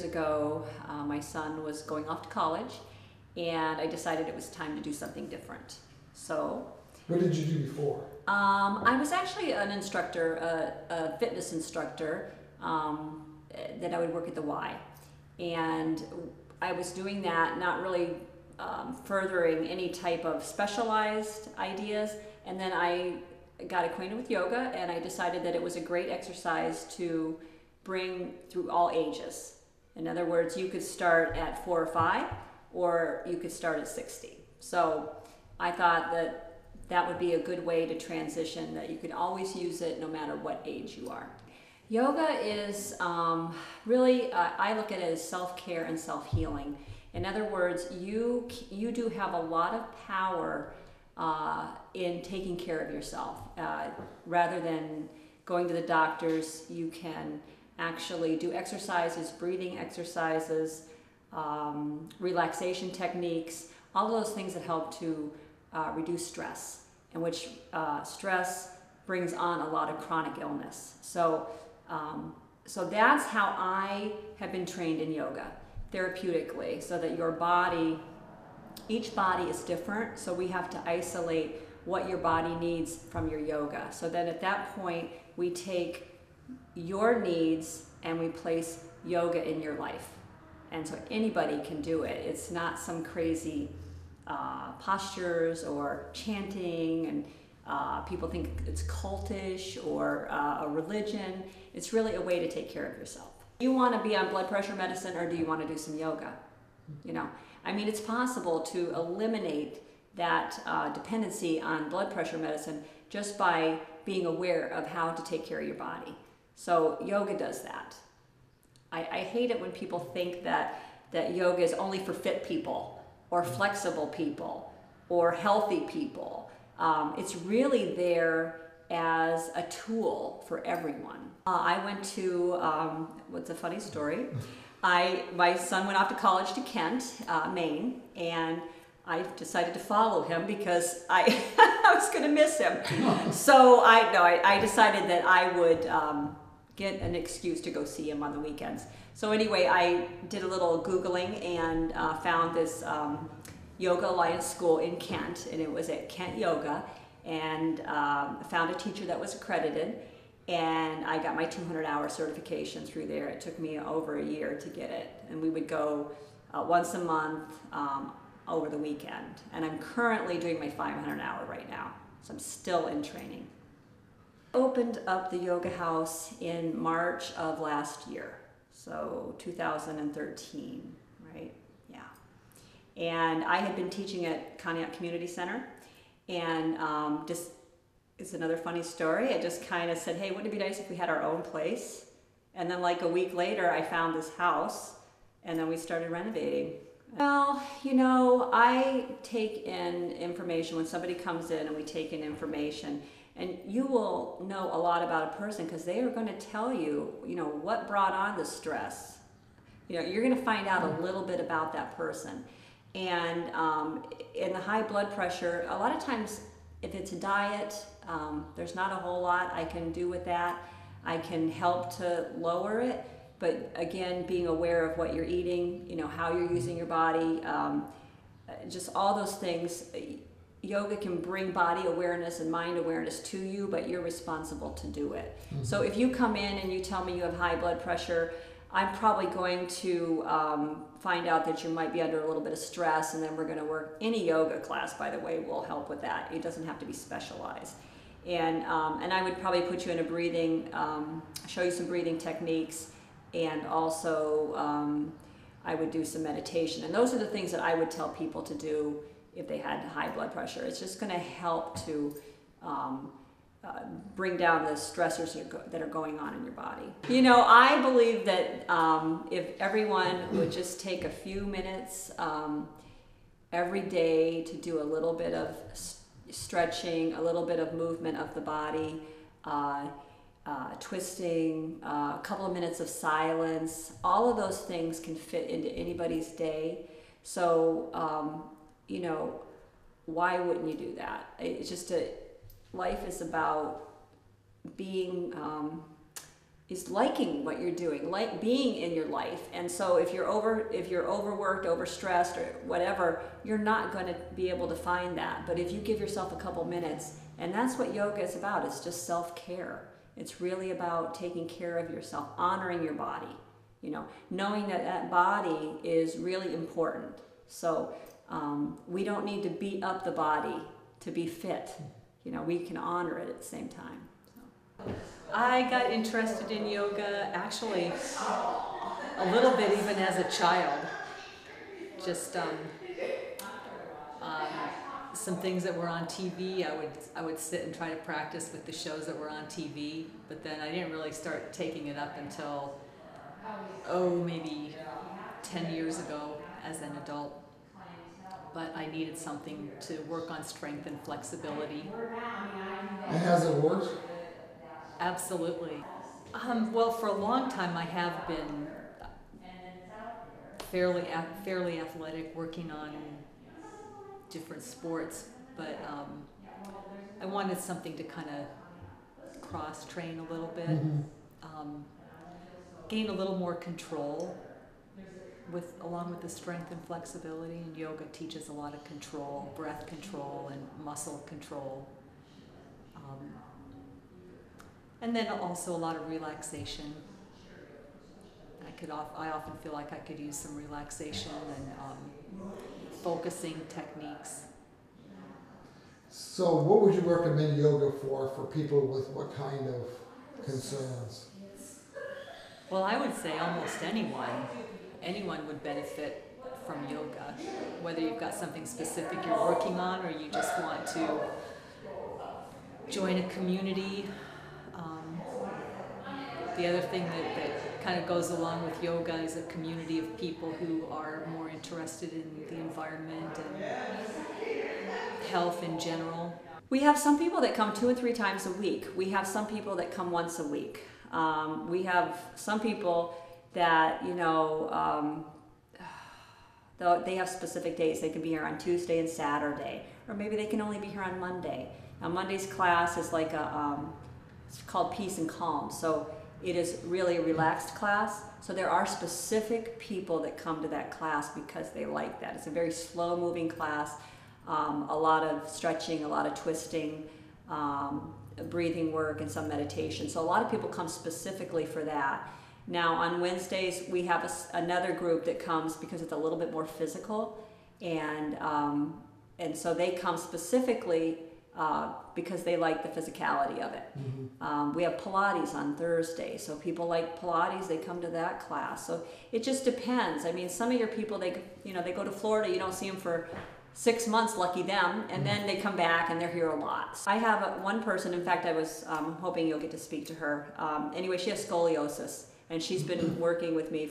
ago, my son was going off to college, and I decided it was time to do something different. So, what did you do before? I was actually an instructor, a fitness instructor, that I would work at the Y. And I was doing that, not really furthering any type of specialized ideas. And then I got acquainted with yoga, and I decided that it was a great exercise to bring through all ages. In other words, you could start at 4 or 5, or you could start at 60. So I thought that that would be a good way to transition, that you could always use it no matter what age you are. Yoga is really, I look at it as self-care and self-healing. In other words, you do have a lot of power in taking care of yourself. Rather than going to the doctors, you can actually do exercises, breathing exercises, relaxation techniques, all those things that help to reduce stress, and which stress brings on a lot of chronic illness. So that's how I have been trained in yoga, therapeutically, so that your body, each body is different, so we have to isolate what your body needs from your yoga. So then at that point, we take your needs and we place yoga in your life. And so anybody can do it. It's not some crazy postures or chanting, and people think it's cultish or a religion. It's really a way to take care of yourself. Do you want to be on blood pressure medicine, or do you want to do some yoga? You know, I mean, it's possible to eliminate that dependency on blood pressure medicine just by being aware of how to take care of your body. So yoga does that. I hate it when people think that yoga is only for fit people or flexible people or healthy people. It's really there as a tool for everyone. I went to, what's a funny story, my son went off to college to Kent, Maine, and I decided to follow him because I was going to miss him. So I decided that I would get an excuse to go see him on the weekends. So anyway, I did a little Googling and found this Yoga Alliance school in Kent, and it was at Kent Yoga, and found a teacher that was accredited, and I got my 200-hour certification through there. It took me over a year to get it, and we would go once a month over the weekend. And I'm currently doing my 500-hour right now, so I'm still in training. Opened up the yoga house in March of last year, so 2013, right? Yeah. And I had been teaching at Conneaut Community Center, and just, it's another funny story. I just kind of said, hey, wouldn't it be nice if we had our own place? And then like a week later, I found this house, and then we started renovating. Well, you know, I take in information when somebody comes in, and we take in information, and you will know a lot about a person because they are going to tell you, you know, what brought on the stress. You know, you're going to find out a little bit about that person. And in the high blood pressure, a lot of times if it's a diet, there's not a whole lot I can do with that. I can help to lower it, but again, being aware of what you're eating, you know, how you're using your body, just all those things. Yoga can bring body awareness and mind awareness to you, but you're responsible to do it. Mm-hmm. So if you come in and you tell me you have high blood pressure, I'm probably going to find out that you might be under a little bit of stress, and then we're going to work. Any yoga class, by the way, will help with that. It doesn't have to be specialized. And I would probably put you in a breathing, show you some breathing techniques, and also I would do some meditation. And those are the things that I would tell people to do if they had high blood pressure. It's just going to help to bring down the stressors that are going on in your body. You know, I believe that if everyone would just take a few minutes every day to do a little bit of stretching, a little bit of movement of the body, twisting, a couple of minutes of silence, all of those things can fit into anybody's day. So, you know, why wouldn't you do that? It's just life is about being is liking what you're doing, like being in your life. And so if you're overworked, overstressed, or whatever, you're not going to be able to find that. But if you give yourself a couple minutes, and that's what yoga is about, it's just self-care. It's really about taking care of yourself, honoring your body, you know, knowing that that body is really important. So we don't need to beat up the body to be fit. You know, we can honor it at the same time. So. I got interested in yoga actually a little bit even as a child. Just some things that were on TV, I would sit and try to practice with the shows that were on TV, but then I didn't really start taking it up until, maybe 10 years ago as an adult. But I needed something to work on strength and flexibility. And has it worked? Absolutely. Well, for a long time I have been fairly athletic, working on different sports, but I wanted something to kind of cross-train a little bit, gain a little more control along with the strength and flexibility, and yoga teaches a lot of control, breath control and muscle control. And then also a lot of relaxation. I often feel like I could use some relaxation and focusing techniques. So what would you recommend yoga for people with what kind of concerns? Well, I would say almost anyone would benefit from yoga, whether you've got something specific you're working on or you just want to join a community. The other thing that kind of goes along with yoga is a community of people who are more interested in the environment and health in general. We have some people that come 2 and 3 times a week. We have some people that come once a week. We have some people that, you know, they have specific days. They can be here on Tuesday and Saturday, or maybe they can only be here on Monday. Now Monday's class is like it's called Peace and Calm. So it is really a relaxed class. So there are specific people that come to that class because they like that. It's a very slow moving class, a lot of stretching, a lot of twisting, breathing work, and some meditation. So a lot of people come specifically for that. Now on Wednesdays we have another group that comes because it's a little bit more physical, and so they come specifically because they like the physicality of it. We have Pilates on Thursday, so people like Pilates, they come to that class. So it just depends. I mean, some of your people, they go to Florida, you don't see them for 6 months, lucky them, and then they come back and they're here a lot. I have one person, in fact I was hoping you'll get to speak to her. Anyway, she has scoliosis, and she's been working with me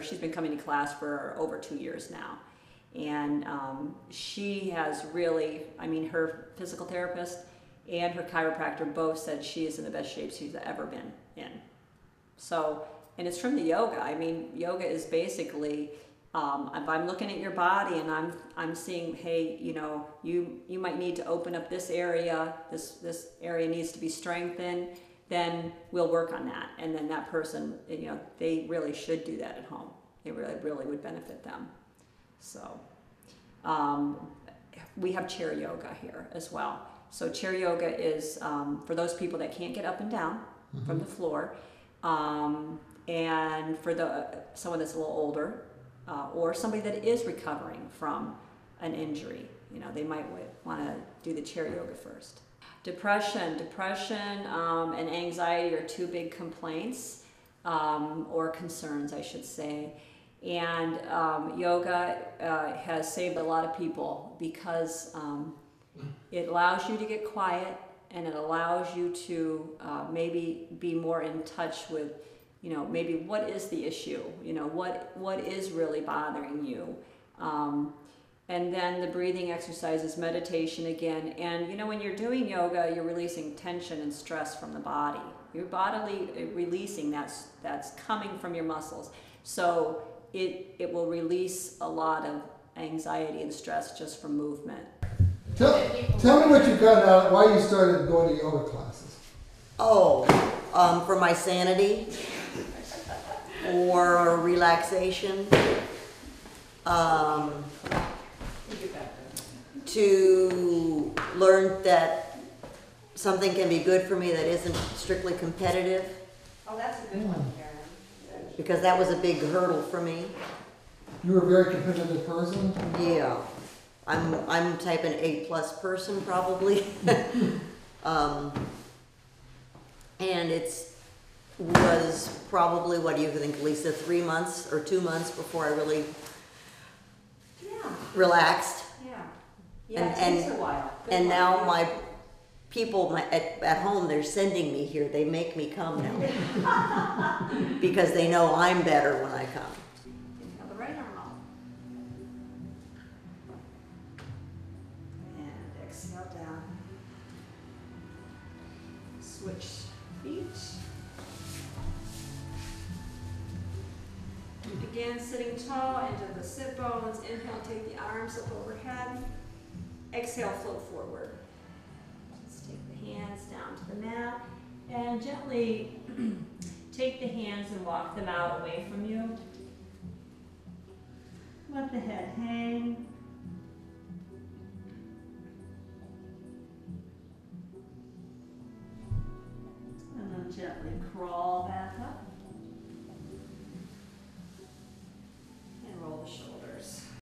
she's been coming to class for over 2 years now. And she has really, I mean, her physical therapist and her chiropractor both said she is in the best shape she's ever been in. So, and it's from the yoga. I mean, yoga is basically, if I'm looking at your body and I'm seeing, hey, you know, you might need to open up this area, this area needs to be strengthened, then we'll work on that. And then that person, you know, they really should do that at home. It really would benefit them. So we have chair yoga here as well. So chair yoga is for those people that can't get up and down from the floor, and for someone that's a little older, or somebody that is recovering from an injury. You know, they might want to do the chair yoga first. Depression, and anxiety are 2 big complaints, or concerns, I should say. And yoga has saved a lot of people because it allows you to get quiet, and it allows you to maybe be more in touch with, you know, maybe what is the issue, you know, what is really bothering you. And then the breathing exercises, meditation again. And you know, when you're doing yoga, you're releasing tension and stress from the body. You're bodily releasing that's coming from your muscles. So it will release a lot of anxiety and stress just from movement. Tell me what you got out, why you started going to yoga classes. Oh, for my sanity, for relaxation, to learn that something can be good for me that isn't strictly competitive, Oh, that's a good one, Karen. because that was a big hurdle for me. You're a very competitive person? Yeah, I'm type an A+ person probably. And was probably, what do you think, Lisa, 3 months or 2 months before I really Yeah, relaxed. yeah. And- Yeah, it takes a while. Good And one. now my people at home, they're sending me here. They make me come now. Because they know I'm better when I come. Inhale the right arm up. And exhale down. Switch feet. Again, sitting tall into the sit bones. Inhale, take the arms up overhead. Exhale, float forward. Just take the hands down to the mat and gently take the hands and walk them out away from you. Let the head hang.